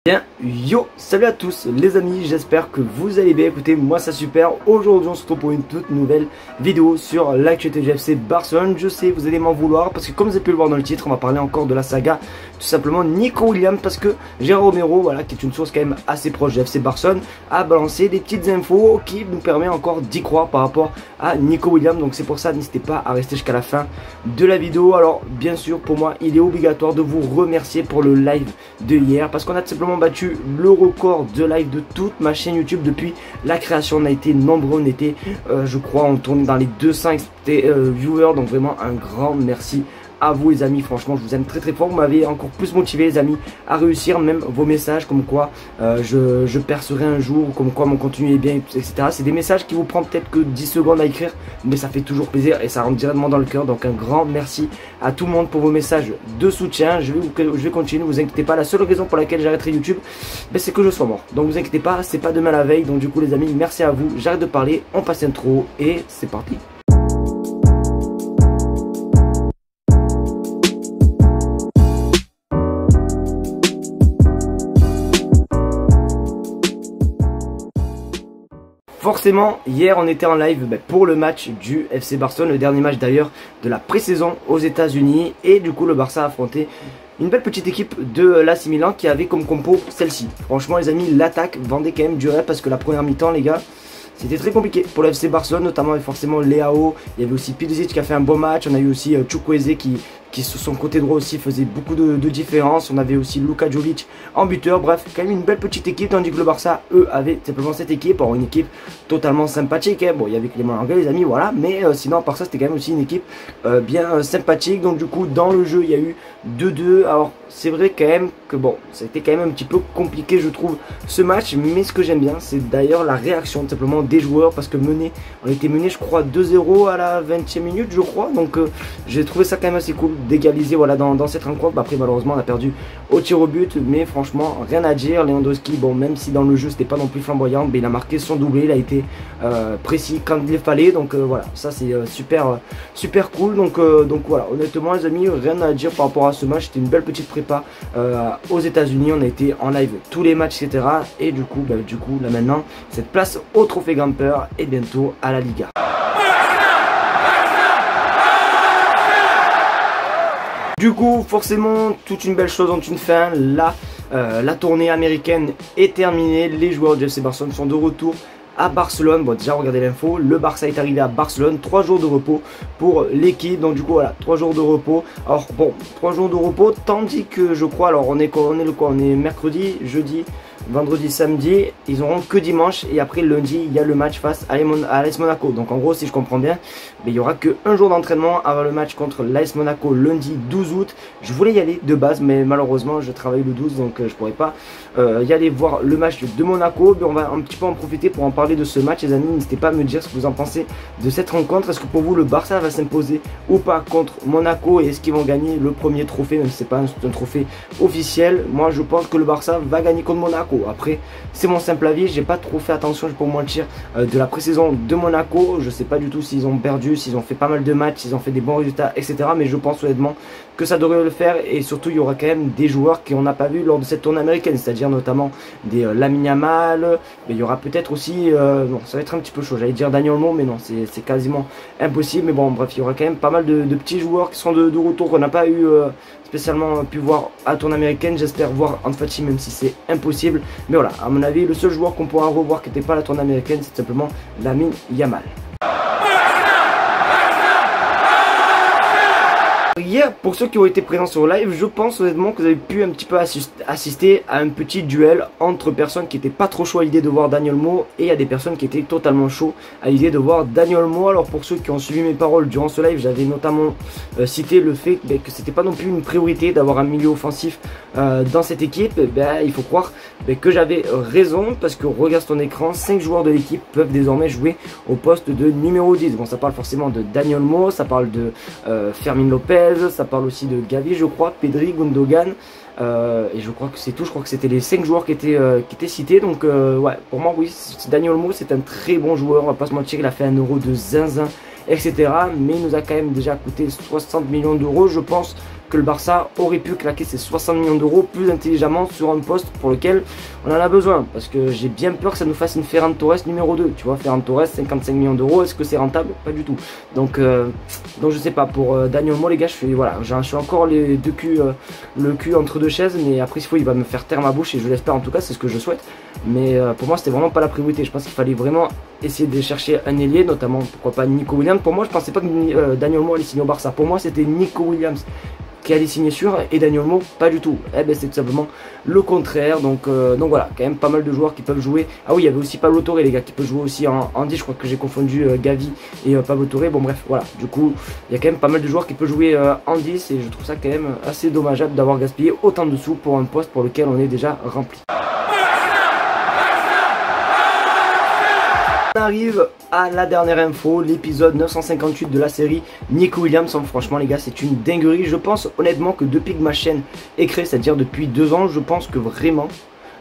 Bien, yo, salut à tous les amis, j'espère que vous allez bien. Écoutez, moi ça super. Aujourd'hui on se retrouve pour une toute nouvelle vidéo sur l'actualité du FC Barcelone. Je sais, vous allez m'en vouloir parce que comme vous avez pu le voir dans le titre, on va parler encore de la saga tout simplement Nico Williams, parce que Gérard Romero, voilà, qui est une source quand même assez proche du FC Barcelone, a balancé des petites infos qui nous permet encore d'y croire par rapport à Nico Williams. Donc c'est pour ça, n'hésitez pas à rester jusqu'à la fin de la vidéo. Alors bien sûr, pour moi il est obligatoire de vous remercier pour le live de hier, parce qu'on a tout simplement battu le record de live de toute ma chaîne YouTube depuis la création. On a été nombreux, on était je crois on tournait dans les 200 viewers, donc vraiment un grand merci à vous les amis. Franchement je vous aime très très fort, vous m'avez encore plus motivé les amis à réussir. Même vos messages comme quoi je percerai un jour, comme quoi mon contenu est bien, etc. C'est des messages qui vous prennent peut-être que 10 secondes à écrire, mais ça fait toujours plaisir et ça rentre directement dans le cœur. Donc un grand merci à tout le monde pour vos messages de soutien. Je vais continuer, ne vous inquiétez pas. La seule raison pour laquelle j'arrêterai YouTube, c'est que je sois mort. Donc vous inquiétez pas, c'est pas demain la veille. Donc du coup les amis, merci à vous. J'arrête de parler, on passe l'intro et c'est parti. Forcément, hier on était en live pour le match du FC Barcelone, le dernier match d'ailleurs de la pré-saison aux États-Unis. Et du coup, le Barça a affronté une belle petite équipe de l'AC Milan qui avait comme compo celle-ci. Franchement, les amis, l'attaque vendait quand même du rêve parce que la première mi-temps, les gars, c'était très compliqué pour le FC Barcelone, notamment avec forcément Leao. Il y avait aussi Pulisic qui a fait un bon match. On a eu aussi Chukwueze qui sur son côté droit aussi faisait beaucoup de différence. On avait aussi Luka Jovic en buteur. Bref, quand même une belle petite équipe, tandis que le Barça, eux, avait simplement cette équipe. Alors une équipe totalement sympathique, hein. Bon, il y avait Clément Lenglet les amis, voilà. Mais sinon, à part ça, c'était quand même aussi une équipe bien sympathique. Donc du coup, dans le jeu, il y a eu 2-2. Alors c'est vrai quand même que bon, ça a été quand même un petit peu compliqué, je trouve, ce match. Mais ce que j'aime bien, c'est d'ailleurs la réaction tout simplement des joueurs, parce que on était mené, je crois, 2-0 à la 20e minute, je crois. Donc j'ai trouvé ça quand même assez cool d'égaliser, voilà, dans cette rencontre. Après malheureusement on a perdu au tir au but, mais franchement rien à dire. Lewandowski, bon, même si dans le jeu c'était pas non plus flamboyant, mais il a marqué son doublé, il a été précis quand il fallait. Donc voilà, ça c'est super cool. Donc voilà, honnêtement les amis, rien à dire par rapport à ce match. C'était une belle petite prépa aux États-Unis. On a été en live tous les matchs, etc. Et du coup là maintenant, cette place au trophée Gamper et bientôt à la Liga. Du coup, forcément, toute une belle chose ont une fin. Là, la tournée américaine est terminée. Les joueurs du FC Barcelone sont de retour à Barcelone. Bon, déjà regardez l'info, le Barça est arrivé à Barcelone, 3 jours de repos pour l'équipe. Donc du coup voilà, 3 jours de repos. Alors bon, 3 jours de repos, tandis que je crois, alors on est mercredi, jeudi, vendredi, samedi, ils auront que dimanche, et après lundi il y a le match face à l'AS Monaco. Donc en gros, si je comprends bien, il n'y aura que un jour d'entraînement avant le match contre l'AS Monaco lundi 12 août. Je voulais y aller de base, mais malheureusement je travaille le 12, donc je pourrais pas y aller voir le match de Monaco. Mais on va un petit peu en profiter pour en parler de ce match les amis. N'hésitez pas à me dire ce que vous en pensez de cette rencontre. Est-ce que pour vous le Barça va s'imposer ou pas contre Monaco, et est-ce qu'ils vont gagner le premier trophée, même si c'est pas un trophée officiel? Moi je pense que le Barça va gagner contre Monaco. Après c'est mon simple avis, j'ai pas trop fait attention, je peux vous mentir, de la pré-saison de Monaco. Je sais pas du tout s'ils ont perdu, s'ils ont fait pas mal de matchs, s'ils ont fait des bons résultats, etc. Mais je pense honnêtement que ça devrait le faire. Et surtout il y aura quand même des joueurs qu'on n'a pas vu lors de cette tournée américaine, c'est-à-dire notamment des Lamine Yamal. Mais il y aura peut-être aussi bon, ça va être un petit peu chaud, j'allais dire Dani Olmo, mais non, c'est quasiment impossible. Mais bon, bref, il y aura quand même pas mal de petits joueurs qui sont de retour, qu'on n'a pas eu spécialement pu voir à tournée américaine. J'espère voir Ansu Fati, même si c'est impossible. Mais voilà, à mon avis, le seul joueur qu'on pourra revoir qui n'était pas à la tournée américaine, c'est simplement Lamine Yamal. Hier, pour ceux qui ont été présents sur le live, je pense honnêtement que vous avez pu un petit peu assister à un petit duel entre personnes qui n'étaient pas trop chauds à l'idée de voir Dani Olmo, et il y a des personnes qui étaient totalement chauds à l'idée de voir Dani Olmo. Alors pour ceux qui ont suivi mes paroles durant ce live, j'avais notamment cité le fait que c'était pas non plus une priorité d'avoir un milieu offensif dans cette équipe. Il faut croire que j'avais raison, parce que regarde ton écran, 5 joueurs de l'équipe peuvent désormais jouer au poste de numéro 10. Bon, ça parle forcément de Dani Olmo, ça parle de Fermin Lopez, ça parle aussi de Gavi, je crois, Pedri, Gundogan, et je crois que c'est tout. Je crois que c'était les 5 joueurs qui étaient cités. Donc ouais, pour moi oui, Dani Olmo c'est un très bon joueur, on va pas se mentir. Il a fait un euro de zinzin, etc. Mais il nous a quand même déjà coûté 60 millions d'euros. Je pense que le Barça aurait pu claquer ses 60 millions d'euros plus intelligemment sur un poste pour lequel on en a besoin. Parce que j'ai bien peur que ça nous fasse une Ferran Torres numéro 2. Tu vois, Ferran Torres, 55 millions d'euros, est-ce que c'est rentable? Pas du tout. Donc je sais pas, pour Dani Olmo les gars, je suis encore le cul entre deux chaises, mais après il va me faire taire ma bouche et je l'espère en tout cas, c'est ce que je souhaite. Mais pour moi c'était vraiment pas la priorité. Je pense qu'il fallait vraiment essayer de chercher un ailier, notamment pourquoi pas Nico Williams. Pour moi je pensais pas que Dani Olmo allait signer au Barça. Pour moi c'était Nico Williams qui allait signer sûr et Dani Olmo pas du tout. Eh ben c'est tout simplement le contraire. Donc voilà, quand même pas mal de joueurs qui peuvent jouer. Ah oui, il y avait aussi Pablo Torre les gars qui peut jouer aussi en 10. Je crois que j'ai confondu Gavi et Pablo Torre. Bon bref, voilà, du coup il y a quand même pas mal de joueurs qui peuvent jouer en 10 et je trouve ça quand même assez dommageable d'avoir gaspillé autant de sous pour un poste pour lequel on est déjà rempli. On arrive à la dernière info, l'épisode 958 de la série Nico Williams. Franchement les gars, c'est une dinguerie. Je pense honnêtement que depuis que ma chaîne est créée, c'est-à-dire depuis 2 ans, je pense que vraiment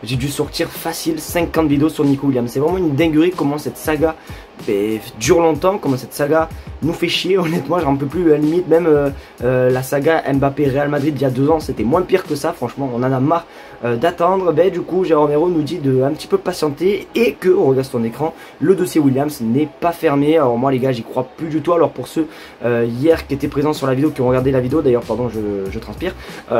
j'ai dû sortir facile 50 vidéos sur Nico Williams. C'est vraiment une dinguerie comment cette saga dure longtemps, comment cette saga nous fait chier. Honnêtement, j'en peux plus. À la limite, même la saga Mbappé Real Madrid il y a 2 ans, c'était moins pire que ça. Franchement, on en a marre d'attendre. Du coup, Jérôme Hérault nous dit de un petit peu patienter et que, on regarde son écran, le dossier Williams n'est pas fermé. Alors moi, les gars, j'y crois plus du tout. Alors pour ceux hier qui étaient présents sur la vidéo, qui ont regardé la vidéo, d'ailleurs, pardon, je transpire, vous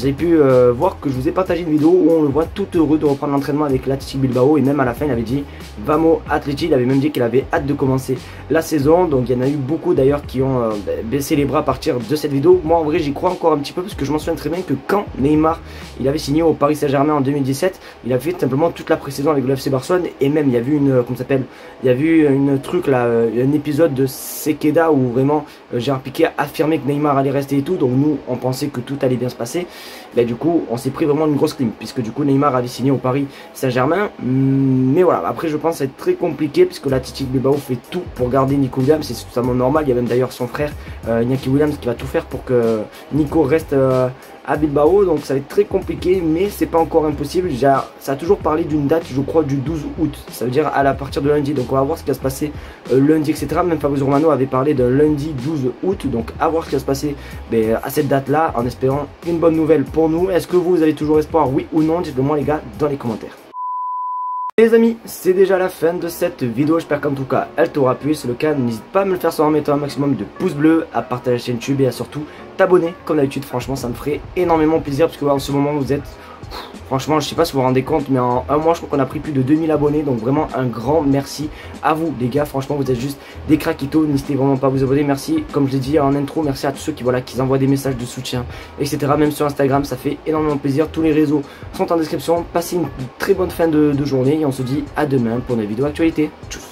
avez pu voir que je vous ai partagé une vidéo où on le voit tout heureux de reprendre l'entraînement avec l'Athletic Bilbao et même à la fin, il avait dit Vamos Atleti. Il avait même dit qu'il avait hâte de commencer la saison. Donc il y en a eu beaucoup d'ailleurs qui ont baissé les bras à partir de cette vidéo. Moi en vrai j'y crois encore un petit peu parce que je m'en souviens très bien que quand Neymar il avait signé au Paris Saint-Germain en 2017, il a fait simplement toute la pré-saison avec le FC Barcelone et même il y a vu il y a vu une truc là, un épisode de Sekeda où vraiment Gérard Piqué a affirmé que Neymar allait rester et tout. Donc nous on pensait que tout allait bien se passer. Du coup on s'est pris vraiment une grosse clim puisque du coup Neymar avait signé au Paris Saint-Germain. Mais voilà, après je pense que c'est très compliqué puisque l'Athletic Bilbao fait tout pour garder Nico Williams, c'est totalement normal. Il y a même d'ailleurs son frère Iñaki Williams qui va tout faire pour que Nico reste à Bilbao, donc ça va être très compliqué, mais c'est pas encore impossible. Ça a toujours parlé d'une date, je crois, du 12 août, ça veut dire à partir de lundi, donc on va voir ce qui va se passer lundi, etc. Même Fabrizio Romano avait parlé d'un lundi 12 août, donc à voir ce qui va se passer à cette date là, en espérant une bonne nouvelle pour nous. Est-ce que vous avez toujours espoir, oui ou non? Dites-le moi les gars dans les commentaires. Les amis, c'est déjà la fin de cette vidéo, j'espère qu'en tout cas elle t'aura plu. Si c'est le cas, n'hésite pas à me le faire savoir en mettant un maximum de pouces bleus, à partager la chaîne YouTube et à surtout t'abonner comme d'habitude. Franchement ça me ferait énormément plaisir parce que en ce moment vous êtes, franchement je sais pas si vous vous rendez compte, mais en un mois je crois qu'on a pris plus de 2000 abonnés. Donc vraiment un grand merci à vous les gars, franchement vous êtes juste des craquitos. N'hésitez vraiment pas à vous abonner. Merci, comme je l'ai dit en intro, merci à tous ceux qui envoient des messages de soutien, etc. Même sur Instagram, ça fait énormément plaisir. Tous les réseaux sont en description. Passez une très bonne fin de journée et on se dit à demain pour une vidéo actualité. Tchuss.